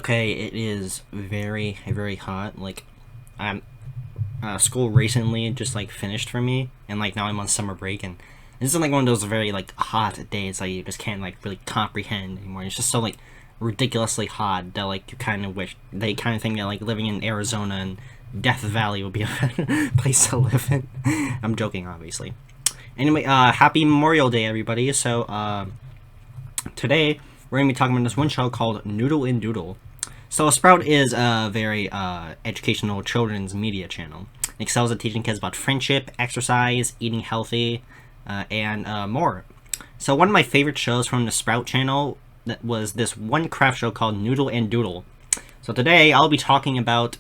Okay, it is very, very hot. Like, I'm school recently just like finished for me, and like now I'm on summer break, and this is like one of those very like hot days like you just can't like really comprehend anymore. It's just so like ridiculously hot that like you kind of wish they kind of think that like living in Arizona and Death Valley would be a better place to live in. I'm joking, obviously. Anyway, happy Memorial Day, everybody. So, today we're gonna be talking about this one show called Noodle and Doodle. So Sprout is a very educational children's media channel. It excels at teaching kids about friendship, exercise, eating healthy, and more. So one of my favorite shows from the Sprout channel that was this one craft show called Noodle and Doodle. So today I'll be talking about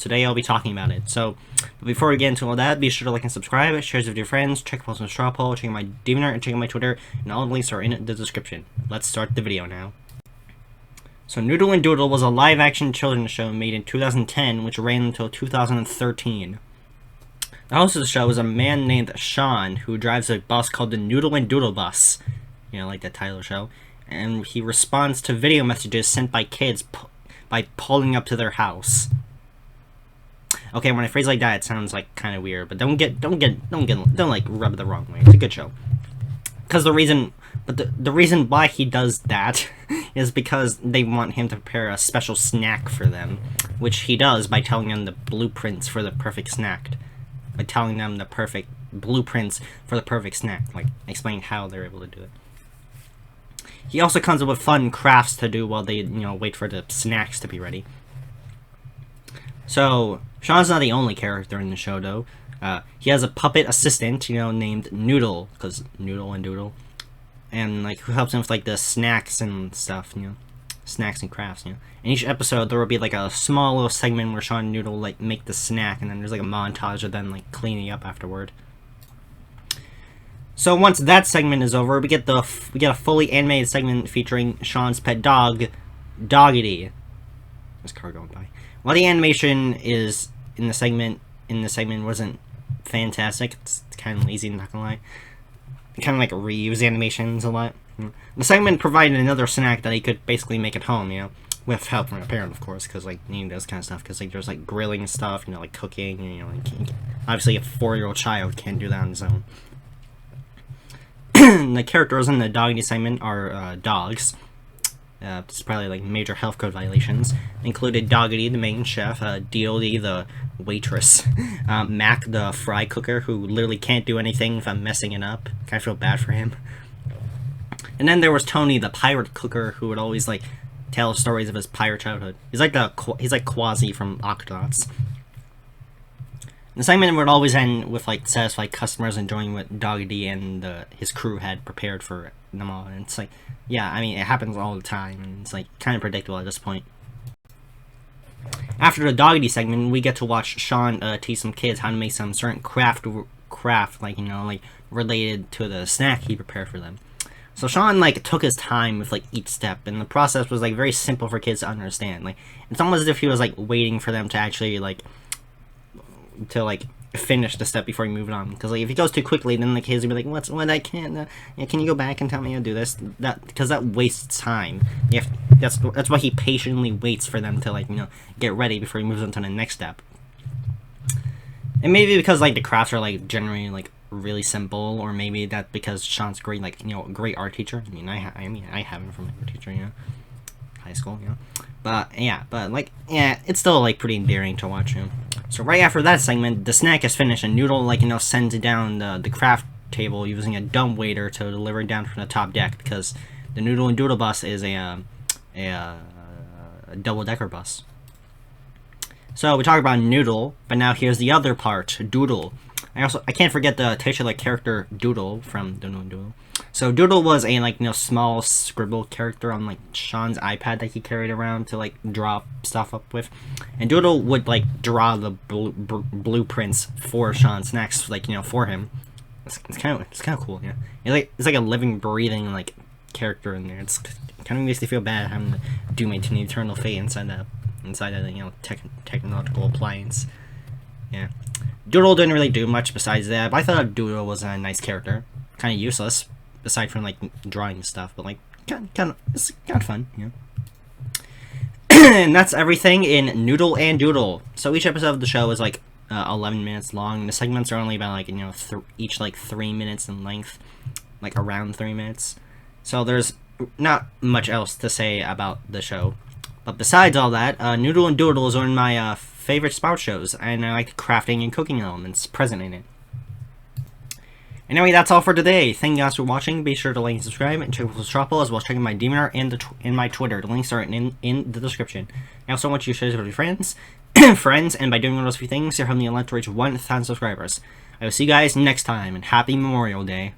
it. So before we get into all that, be sure to like and subscribe, share this with your friends, check posts on Straw Poll, check my DeviantArt, and check out my Twitter, and all the links are in the description. Let's start the video now. So Noodle and Doodle was a live-action children's show made in 2010, which ran until 2013. The host of the show is a man named Sean, who drives a bus called the Noodle and Doodle bus. You know, like the title of the show. And he responds to video messages sent by kids by pulling up to their house. Okay, when I phrase like that, it sounds like kind of weird, but don't like rub it the wrong way. It's a good show. Because the reason why he does that is because they want him to prepare a special snack for them, which he does by telling them the blueprints for the perfect snack. Like explaining how they're able to do it. He also comes up with fun crafts to do while they, wait for the snacks to be ready. So, Sean's not the only character in the show, though. He has a puppet assistant, named Noodle, because Noodle and Doodle. And, like, who helps him with, like, the snacks and stuff, snacks and crafts, In each episode, there will be, like, a small little segment where Sean and Noodle, like, make the snack, and then there's, like, a montage of them, like, cleaning up afterward. So once that segment is over, we get a fully animated segment featuring Sean's pet dog, Doggity. There's a car going by. While the animation is in the segment wasn't fantastic, it's kind of lazy, not gonna lie. It kind of like reuse animations a lot. The segment provided another snack that he could basically make at home, with help from a parent, of course, because like needing this kind of stuff, because like there's like grilling stuff, like cooking, like obviously a 4-year-old child can't do that on his own. The characters in the Doggity segment are dogs. It's probably like major health code violations. Included Doggity, the main chef, Doodle-The, the waitress, Mac, the fry cooker, who literally can't do anything without messing it up. Kind of feel bad for him. And then there was Tony, the pirate cooker, who would always like tell stories of his pirate childhood. He's like Quasi from Octonauts. The segment would always end with like satisfied customers enjoying what Doggity and his crew had prepared for them all. And it's like, yeah, I mean, it happens all the time, and it's like kind of predictable at this point. After the Doggity segment, we get to watch Sean teach some kids how to make some certain craft, like like related to the snack he prepared for them. So Sean like took his time with like each step, and the process was like very simple for kids to understand. Like it's almost as if he was like waiting for them to actually like finish the step before he moved on, because like if he goes too quickly, then the kids will be like, what I can't can you go back and tell me how to do this, because that wastes time. That's why he patiently waits for them to like get ready before he moves on to the next step. And maybe because like the crafts are like generally like really simple, or maybe that because Sean's great great art teacher. I have him from my art teacher, high school, but it's still like pretty endearing to watch him. So right after that segment, the snack is finished, and Noodle sends it down the craft table using a dumbwaiter to deliver it down from the top deck, because the Noodle and Doodle bus is a double-decker bus. So we talked about Noodle, but now here's the other part, Doodle. I can't forget the titular character Doodle from Doodle and Doodle. So Doodle was a small scribble character on like Sean's iPad that he carried around to like draw stuff up with, and Doodle would like draw the blueprints for Sean's snacks for him. It's kind of cool, It's like a living, breathing like character in there. It kind of makes me feel bad having to do my eternal fate inside that technological appliance. Yeah. Doodle didn't really do much besides that, but I thought Doodle was a nice character. Kind of useless, aside from like drawing stuff, but like it's kind of fun, And that's everything in Noodle and Doodle. So each episode of the show is like 11 minutes long. The segments are only about like, each like 3 minutes in length, like around 3 minutes. So there's not much else to say about the show. But besides all that, Noodle and Doodle is one of my favorite Sprout shows, and I like the crafting and cooking elements present in it. Anyway, that's all for today. Thank you guys for watching. Be sure to like and subscribe, and check out the Stropple, as well as checking my Demon Art and my Twitter. The links are in the description. I also want you to share this with your friends, and by doing one of those three things, you're helping the Alert to reach 1,000 subscribers. I will see you guys next time, and happy Memorial Day.